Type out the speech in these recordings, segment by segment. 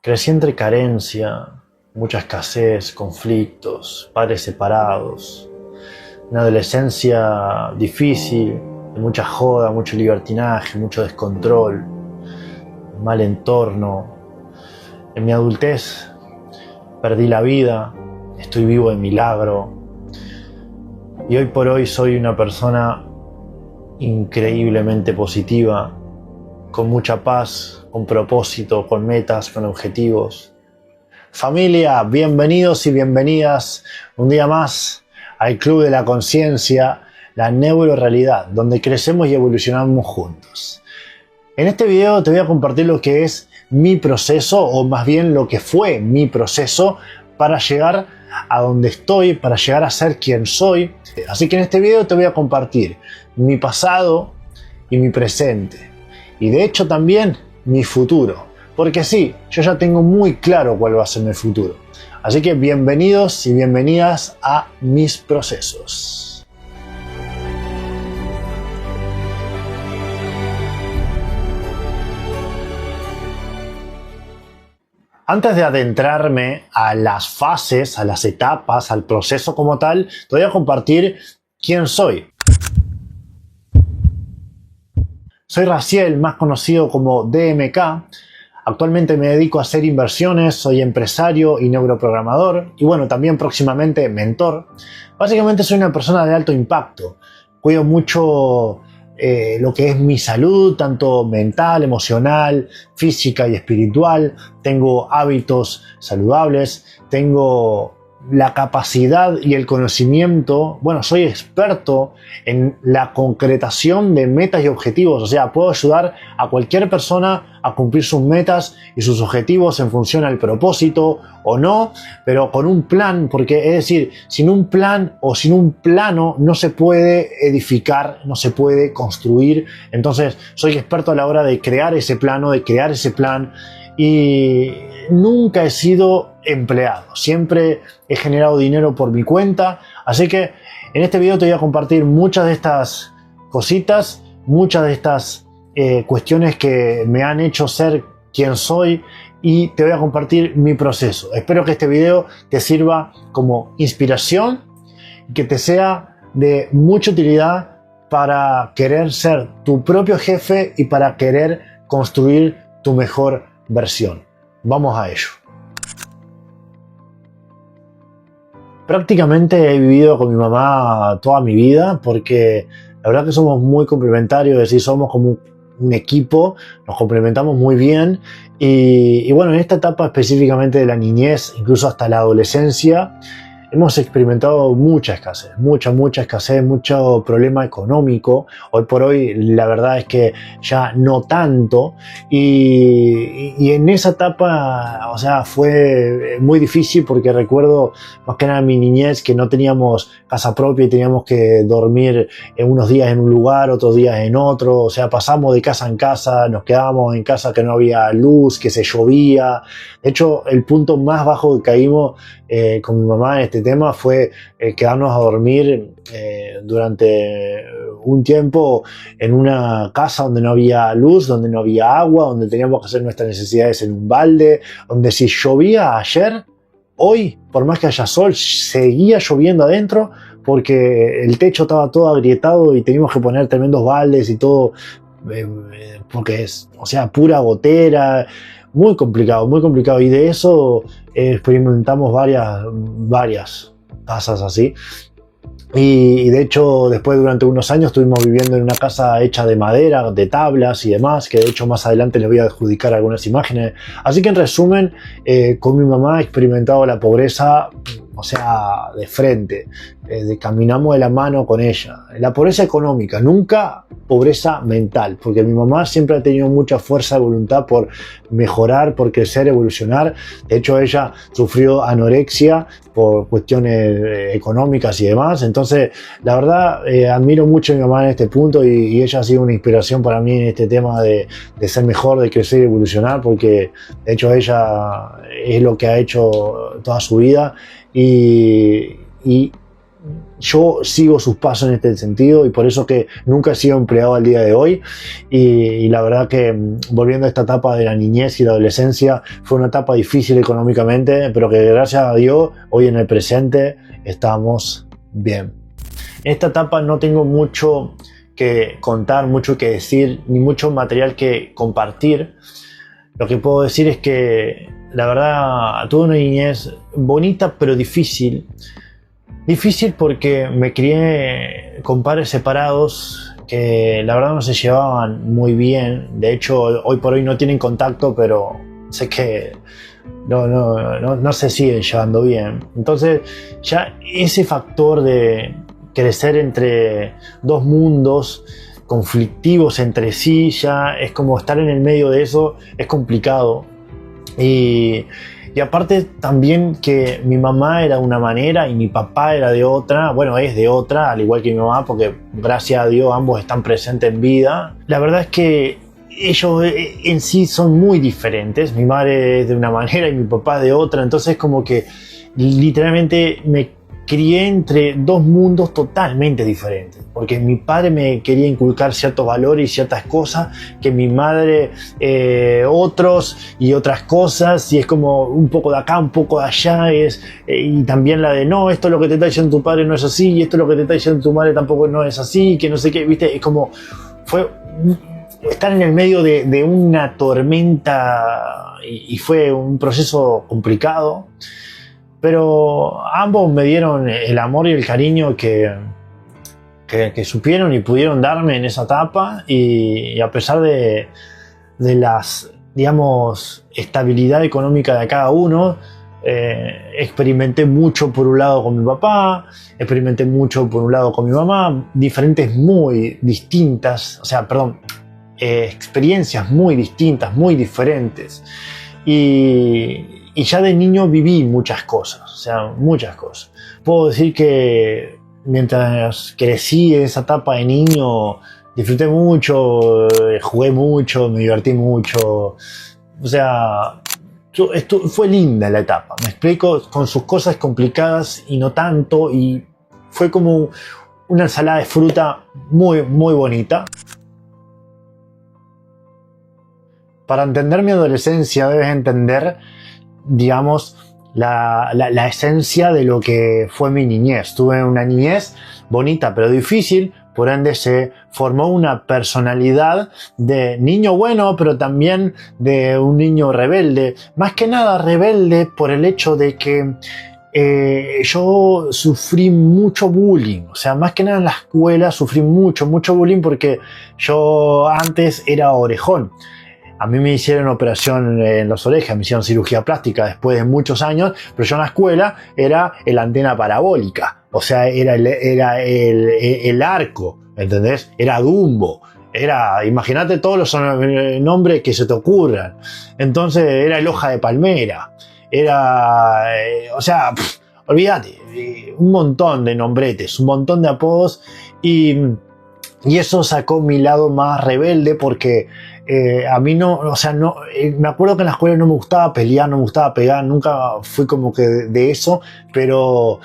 Crecí entre carencia, mucha escasez, conflictos, padres separados, una adolescencia difícil, de mucha joda, mucho libertinaje, mucho descontrol, mal entorno. En mi adultez perdí la vida, estoy vivo de milagro y hoy por hoy soy una persona increíblemente positiva, con mucha paz, con propósito, con metas, con objetivos. Familia, bienvenidos y bienvenidas un día más al Club de la Conciencia, la neurorealidad, donde crecemos y evolucionamos juntos. En este video te voy a compartir lo que es mi proceso, o más bien lo que fue mi proceso para llegar a donde estoy, para llegar a ser quien soy. Así que en este video te voy a compartir mi pasado y mi presente. Y de hecho también mi futuro. Porque sí, yo ya tengo muy claro cuál va a ser mi futuro. Así que bienvenidos y bienvenidas a mis procesos. Antes de adentrarme a las fases, a las etapas, al proceso como tal, te voy a compartir quién soy. Soy Raciel, más conocido como DMK. Actualmente me dedico a hacer inversiones, soy empresario y neuroprogramador y bueno, también próximamente mentor. Básicamente soy una persona de alto impacto. Cuido mucho lo que es mi salud, tanto mental, emocional, física y espiritual. Tengo hábitos saludables, tengo la capacidad y el conocimiento. Bueno, soy experto en la concretación de metas y objetivos. O sea, puedo ayudar a cualquier persona a cumplir sus metas y sus objetivos en función al propósito o no, pero con un plan, porque es decir, sin un plan o sin un plano no se puede edificar, no se puede construir. Entonces, soy experto a la hora de crear ese plano, de crear ese plan. Y nunca he sido empleado, siempre he generado dinero por mi cuenta, así que en este video te voy a compartir muchas de estas cositas, muchas de estas cuestiones que me han hecho ser quien soy y te voy a compartir mi proceso. Espero que este video te sirva como inspiración y que te sea de mucha utilidad para querer ser tu propio jefe y para querer construir tu mejor versión. Vamos a ello. Prácticamente he vivido con mi mamá toda mi vida porque la verdad que somos muy complementarios, es decir, somos como un equipo, nos complementamos muy bien y bueno, en esta etapa específicamente de la niñez, incluso hasta la adolescencia, hemos experimentado mucha escasez, mucha escasez, mucho problema económico. Hoy por hoy la verdad es que ya no tanto y en esa etapa, o sea, fue muy difícil porque recuerdo más que nada mi niñez que no teníamos casa propia y teníamos que dormir unos días en un lugar, otros días en otro. O sea, pasamos de casa en casa, nos quedábamos en casa que no había luz, que se llovía. De hecho, el punto más bajo que caímos con mi mamá en este tema fue quedarnos a dormir durante un tiempo en una casa donde no había luz, donde no había agua, donde teníamos que hacer nuestras necesidades en un balde, donde si llovía ayer, hoy, por más que haya sol, seguía lloviendo adentro porque el techo estaba todo agrietado y teníamos que poner tremendos baldes y todo, porque es, o sea, pura gotera. Muy complicado y de eso experimentamos varias casas así y de hecho después durante unos años estuvimos viviendo en una casa hecha de madera, de tablas y demás, que de hecho más adelante les voy a adjudicar algunas imágenes. Así que en resumen, con mi mamá he experimentado la pobreza, o sea, de frente, caminamos de la mano con ella. La pobreza económica, nunca pobreza mental, porque mi mamá siempre ha tenido mucha fuerza de voluntad por mejorar, por crecer, evolucionar. De hecho, ella sufrió anorexia por cuestiones económicas y demás. Entonces, la verdad, admiro mucho a mi mamá en este punto y ella ha sido una inspiración para mí en este tema de ser mejor, de crecer y evolucionar, porque de hecho ella es lo que ha hecho toda su vida y yo sigo sus pasos en este sentido y por eso que nunca he sido empleado al día de hoy y la verdad que volviendo a esta etapa de la niñez y la adolescencia fue una etapa difícil económicamente, pero que gracias a Dios hoy en el presente estamos bien. En esta etapa no tengo mucho que contar, mucho que decir, ni mucho material que compartir. Lo que puedo decir es que la verdad tuve una niñez bonita pero difícil. Difícil porque me crié con padres separados que la verdad no se llevaban muy bien. De hecho, hoy por hoy no tienen contacto, pero sé que no se siguen llevando bien. Entonces, ya ese factor de crecer entre dos mundos conflictivos entre sí, ya es como estar en el medio de eso, es complicado. Y aparte también que mi mamá era de una manera y mi papá era de otra, bueno, es de otra, al igual que mi mamá, porque gracias a Dios ambos están presentes en vida. La verdad es que ellos en sí son muy diferentes, mi madre es de una manera y mi papá de otra, entonces como que literalmente me crié entre dos mundos totalmente diferentes, porque mi padre me quería inculcar ciertos valores y ciertas cosas, que mi madre otros y otras cosas, y es como un poco de acá, un poco de allá, y también la de no, esto es lo que te está diciendo tu padre no es así, y esto es lo que te está diciendo tu madre tampoco no es así, que no sé qué, viste, es como fue estar en el medio de una tormenta y fue un proceso complicado. Pero ambos me dieron el amor y el cariño que supieron y pudieron darme en esa etapa y a pesar de las, digamos, estabilidad económica de cada uno, experimenté mucho por un lado con mi papá, experimenté mucho por un lado con mi mamá, diferentes muy distintas, o sea, perdón, experiencias muy distintas, muy diferentes. Y ya de niño viví muchas cosas, o sea, muchas cosas. Puedo decir que mientras crecí en esa etapa de niño, disfruté mucho, jugué mucho, me divertí mucho. O sea, esto fue linda la etapa, me explico, con sus cosas complicadas y no tanto, y fue como una ensalada de fruta muy, muy bonita. Para entender mi adolescencia debes entender, digamos, la esencia de lo que fue mi niñez. Tuve una niñez bonita pero difícil, por ende se formó una personalidad de niño bueno, pero también de un niño rebelde. Más que nada rebelde por el hecho de que yo sufrí mucho bullying, o sea, más que nada en la escuela sufrí mucho bullying porque yo antes era orejón. A mí me hicieron operación en las orejas, me hicieron cirugía plástica después de muchos años, pero yo en la escuela era el antena parabólica, o sea, era el arco, ¿entendés? Era Dumbo, imagínate todos los nombres que se te ocurran. Entonces era el hoja de palmera, o sea, olvídate, un montón de nombretes, un montón de apodos y eso sacó mi lado más rebelde porque a mí no, o sea, no, me acuerdo que en la escuela no me gustaba pelear, no me gustaba pegar, nunca fui como que de eso, pero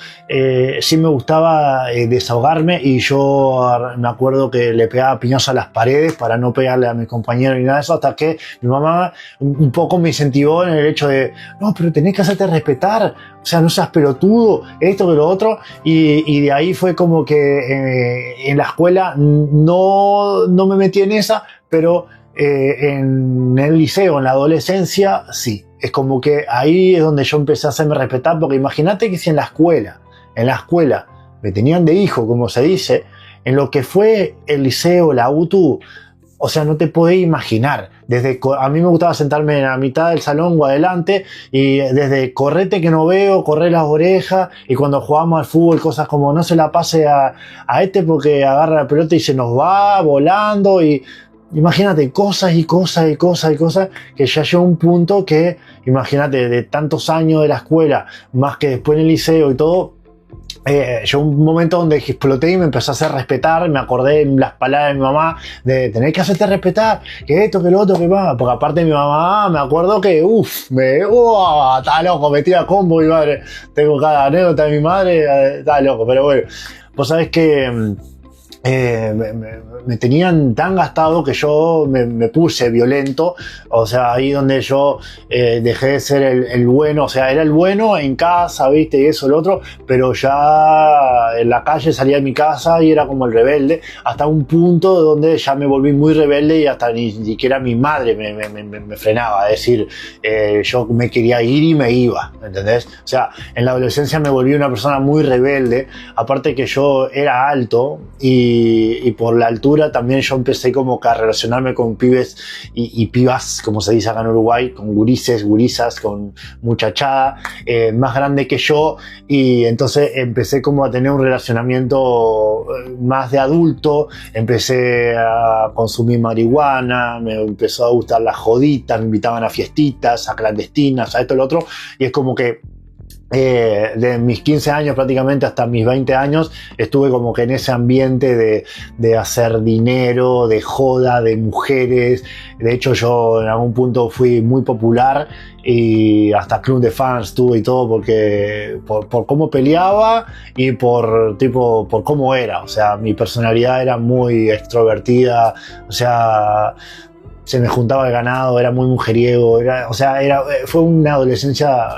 sí me gustaba desahogarme y yo me acuerdo que le pegaba piñazos a las paredes para no pegarle a mis compañeros ni nada de eso, hasta que mi mamá un poco me incentivó en el hecho de, no, pero tenés que hacerte respetar, o sea, no seas pelotudo, esto que lo otro, y de ahí fue como que en la escuela no me metí en esa, pero en el liceo, en la adolescencia, sí. Es como que ahí es donde yo empecé a hacerme respetar, porque imagínate que si en la escuela me tenían de hijo, como se dice, en lo que fue el liceo, la UTU, o sea, no te podés imaginar. A mí me gustaba sentarme en la mitad del salón o adelante, y desde correte que no veo, correr las orejas, y cuando jugamos al fútbol, cosas como no se la pase a este porque agarra la pelota y se nos va volando, y imagínate, cosas y cosas y cosas y cosas, que ya llegó un punto que, imagínate, de tantos años de la escuela, más que después en el liceo y todo, llegó un momento donde exploté y me empecé a hacer respetar. Me acordé en las palabras de mi mamá de tener que hacerte respetar, que esto, que lo otro, que va, porque aparte de mi mamá, me acuerdo que, estaba loco, metía combo mi madre, tengo cada anécdota de mi madre, estaba loco, pero bueno. vos sabés que me tenían tan gastado que yo me puse violento, o sea, ahí donde yo dejé de ser el bueno, o sea, era el bueno en casa, viste, y eso, lo otro, pero ya en la calle salía de mi casa y era como el rebelde, hasta un punto donde ya me volví muy rebelde y hasta ni siquiera mi madre me frenaba, es decir, yo me quería ir y me iba, ¿entendés? O sea, en la adolescencia me volví una persona muy rebelde, aparte que yo era alto y por la altura también yo empecé como que a relacionarme con pibes y pibas, como se dice acá en Uruguay, con gurises, gurisas, con muchachada más grande que yo, y entonces empecé como a tener un relacionamiento más de adulto, empecé a consumir marihuana, me empezó a gustar la jodita, me invitaban a fiestitas, a clandestinas, a esto y lo otro, y es como que de mis 15 años prácticamente hasta mis 20 años estuve como que en ese ambiente de hacer dinero, de joda, de mujeres. De hecho yo en algún punto fui muy popular y hasta club de fans tuve y todo porque por cómo peleaba y por cómo era, o sea, mi personalidad era muy extrovertida, o sea, se me juntaba el ganado, era muy mujeriego, fue una adolescencia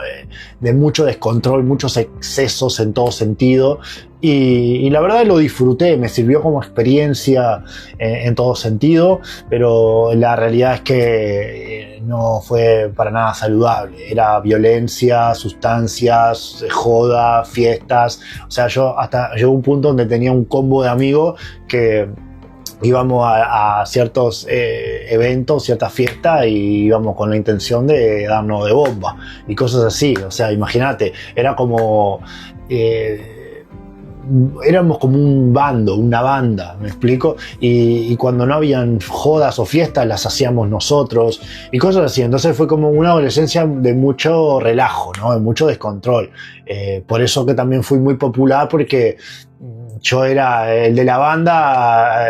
de mucho descontrol, muchos excesos en todo sentido, y la verdad lo disfruté, me sirvió como experiencia en todo sentido, pero la realidad es que no fue para nada saludable, era violencia, sustancias, joda, fiestas, o sea, yo hasta llegó un punto donde tenía un combo de amigos que íbamos a ciertos eventos, ciertas fiestas, y íbamos con la intención de darnos de bomba y cosas así. O sea, imagínate, era como éramos como un bando, una banda, ¿me explico? Y cuando no habían jodas o fiestas las hacíamos nosotros y cosas así. Entonces fue como una adolescencia de mucho relajo, ¿no? De mucho descontrol. Por eso que también fui muy popular, porque yo era el de la banda,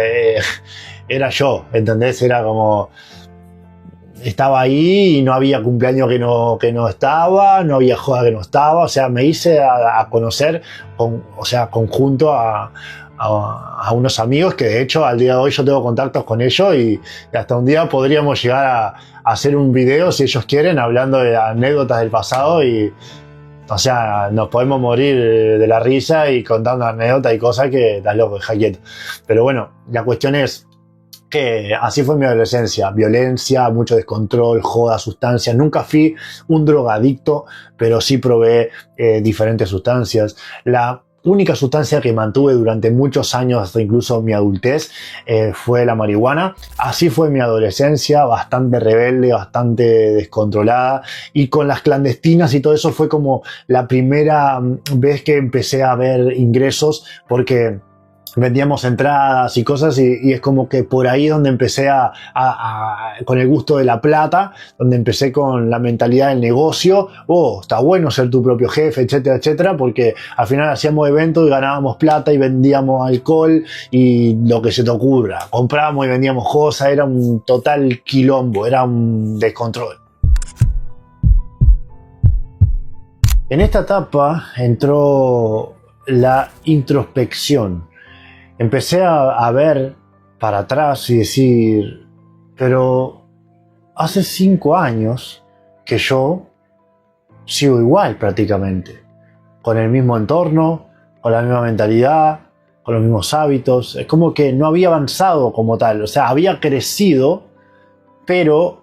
era yo, ¿entendés? Era como, estaba ahí y no había cumpleaños que no estaba, no había joda que no estaba, o sea, me hice a conocer, conjunto a unos amigos que de hecho al día de hoy yo tengo contactos con ellos, y hasta un día podríamos llegar a hacer un video, si ellos quieren, hablando de anécdotas del pasado, y o sea, nos podemos morir de la risa y contando anécdotas y cosas que estás loco, deja quieto. Pero bueno, la cuestión es que así fue mi adolescencia: violencia, mucho descontrol, joda, sustancias. Nunca fui un drogadicto, pero sí probé diferentes sustancias. La única sustancia que mantuve durante muchos años, hasta incluso mi adultez, fue la marihuana. Así fue mi adolescencia, bastante rebelde, bastante descontrolada, y con las clandestinas y todo eso fue como la primera vez que empecé a ver ingresos, porque vendíamos entradas y cosas, y es como que por ahí donde empecé con el gusto de la plata, donde empecé con la mentalidad del negocio. Está bueno ser tu propio jefe, etcétera, etcétera, porque al final hacíamos eventos y ganábamos plata y vendíamos alcohol y lo que se te ocurra, comprábamos y vendíamos cosas, era un total quilombo, era un descontrol. En esta etapa entró la introspección. Empecé a ver para atrás y decir, pero hace 5 años que yo sigo igual prácticamente, con el mismo entorno, con la misma mentalidad, con los mismos hábitos. Es como que no había avanzado como tal, o sea, había crecido, pero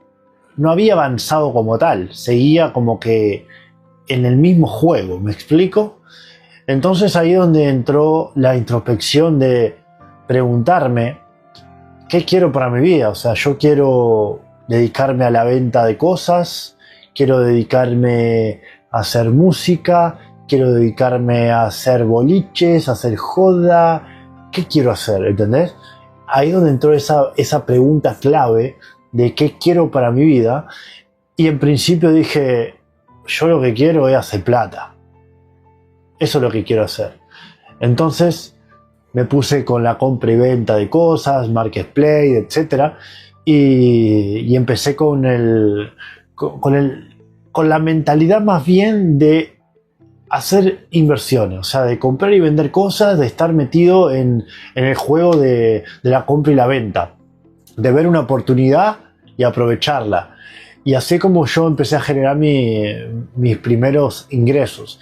no había avanzado como tal, seguía como que en el mismo juego, ¿me explico? Entonces ahí es donde entró la introspección de preguntarme qué quiero para mi vida. O sea, yo quiero dedicarme a la venta de cosas, quiero dedicarme a hacer música, quiero dedicarme a hacer boliches, a hacer joda. ¿Qué quiero hacer? ¿Entendés? Ahí es donde entró esa pregunta clave de qué quiero para mi vida, y en principio dije, yo lo que quiero es hacer plata. Eso es lo que quiero hacer. Entonces me puse con la compra y venta de cosas, marketplace, etc. Y empecé con la mentalidad más bien de hacer inversiones, o sea, de comprar y vender cosas, de estar metido en el juego de la compra y la venta, de ver una oportunidad y aprovecharla. Y así como yo empecé a generar mis primeros ingresos.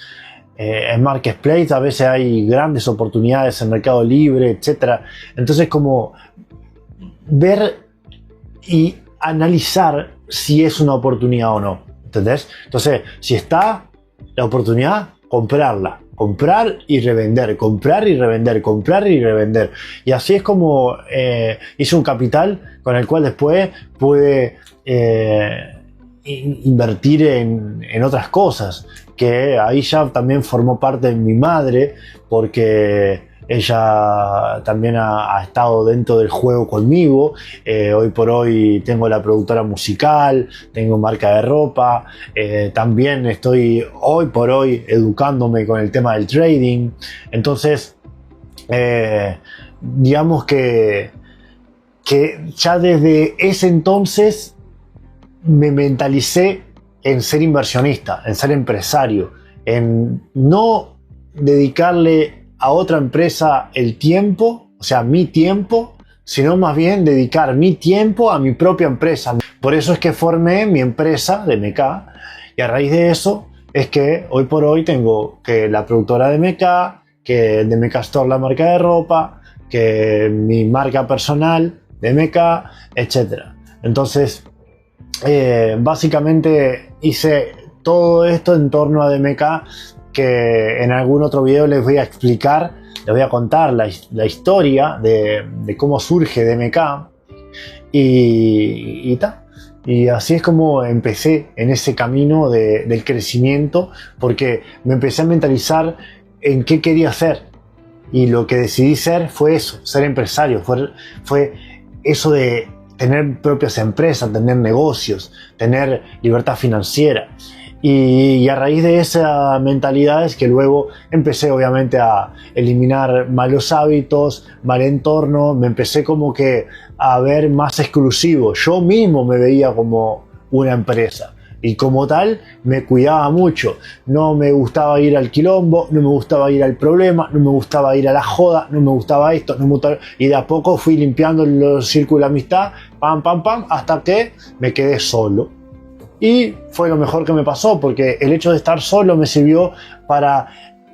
En Marketplace a veces hay grandes oportunidades en Mercado Libre, etc. Entonces, como ver y analizar si es una oportunidad o no, ¿entendés? Entonces, si está la oportunidad, comprarla, comprar y revender, comprar y revender, comprar y revender. Y así es como hice un capital con el cual después pude invertir en otras cosas, que ahí ya también formó parte de mi madre, porque ella también ha estado dentro del juego conmigo. Hoy por hoy tengo la productora musical, tengo marca de ropa, también estoy hoy por hoy educándome con el tema del trading. Entonces, digamos que ya desde ese entonces me mentalicé en ser inversionista, en ser empresario, en no dedicarle a otra empresa el tiempo, o sea, mi tiempo, sino más bien dedicar mi tiempo a mi propia empresa. Por eso es que formé mi empresa de MK, y a raíz de eso es que hoy por hoy tengo que la productora de MK, que de MK Store la marca de ropa, que mi marca personal de MK, etc. Entonces, básicamente hice todo esto en torno a DMK, que en algún otro video les voy a explicar, les voy a contar la historia de cómo surge DMK y tal. Y así es como empecé en ese camino del crecimiento, porque me empecé a mentalizar en qué quería hacer, y lo que decidí ser fue eso, ser empresario, fue eso de tener propias empresas, tener negocios, tener libertad financiera. Y a raíz de esa mentalidad es que luego empecé obviamente a eliminar malos hábitos, mal entorno, me empecé como que a ver más exclusivo. Yo mismo me veía como una empresa y como tal me cuidaba mucho. No me gustaba ir al quilombo, no me gustaba ir al problema, no me gustaba ir a la joda, no me gustaba esto, no me gustaba... Y de a poco fui limpiando los círculos de amistad, pam, pam, pam, hasta que me quedé solo. Y fue lo mejor que me pasó, porque el hecho de estar solo me sirvió para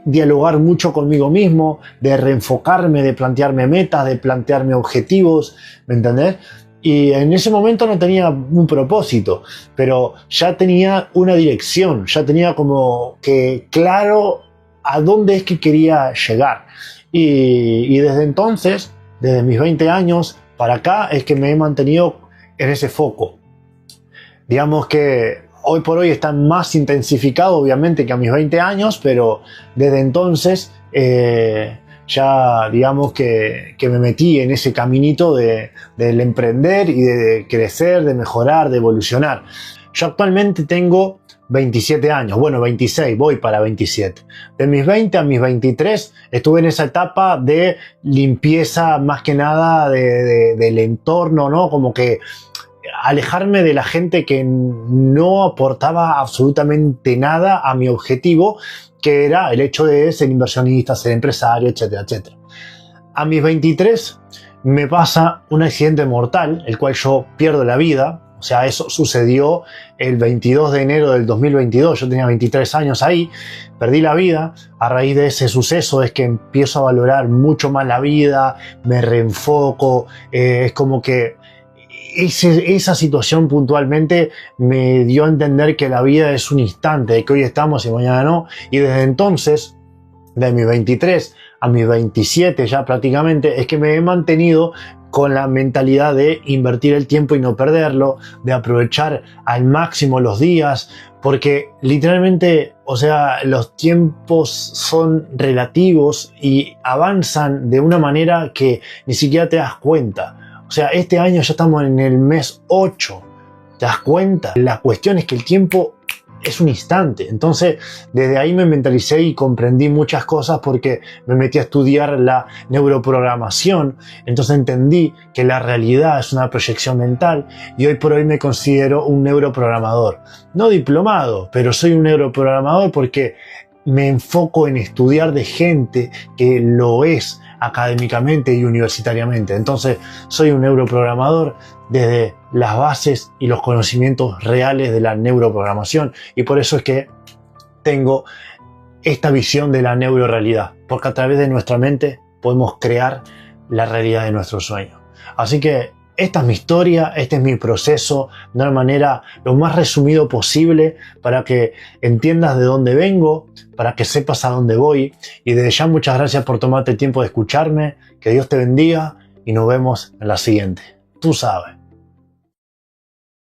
dialogar mucho conmigo mismo, de reenfocarme, de plantearme metas, de plantearme objetivos, ¿me entendés? Y en ese momento no tenía un propósito, pero ya tenía una dirección, ya tenía como que claro a dónde es que quería llegar. Y desde entonces, desde mis 20 años para acá, es que me he mantenido en ese foco. Digamos que hoy por hoy está más intensificado, obviamente, que a mis 20 años, pero desde entonces ya digamos que me metí en ese caminito del emprender y de crecer, de mejorar, de evolucionar. Yo actualmente tengo 27 años, bueno, 26, voy para 27. De mis 20 a mis 23 estuve en esa etapa de limpieza más que nada del entorno, ¿no? Como que alejarme de la gente que no aportaba absolutamente nada a mi objetivo, que era el hecho de ser inversionista, ser empresario, etcétera, etcétera. A mis 23 me pasa un accidente mortal, el cual yo pierdo la vida. O sea, eso sucedió el 22 de enero del 2022, yo tenía 23 años ahí, perdí la vida. A raíz de ese suceso es que empiezo a valorar mucho más la vida, me reenfoco, es como que esa situación puntualmente me dio a entender que la vida es un instante, de que hoy estamos y mañana no. Y desde entonces, de mis 23 a mis 27 ya prácticamente, es que me he mantenido con la mentalidad de invertir el tiempo y no perderlo, de aprovechar al máximo los días, porque literalmente, o sea, los tiempos son relativos y avanzan de una manera que ni siquiera te das cuenta. O sea, este año ya estamos en el mes 8, ¿te das cuenta? La cuestión es que el tiempo es un instante. Entonces, desde ahí me mentalicé y comprendí muchas cosas, porque me metí a estudiar la neuroprogramación. Entonces entendí que la realidad es una proyección mental, y hoy por hoy me considero un neuroprogramador. No diplomado, pero soy un neuroprogramador porque me enfoco en estudiar de gente que lo es académicamente y universitariamente. Entonces, soy un neuroprogramador desde las bases y los conocimientos reales de la neuroprogramación, y por eso es que tengo esta visión de la neurorealidad, porque a través de nuestra mente podemos crear la realidad de nuestros sueños. Así que esta es mi historia, este es mi proceso, de una manera lo más resumido posible para que entiendas de dónde vengo, para que sepas a dónde voy. Y desde ya muchas gracias por tomarte el tiempo de escucharme, que Dios te bendiga y nos vemos en la siguiente. Tú sabes.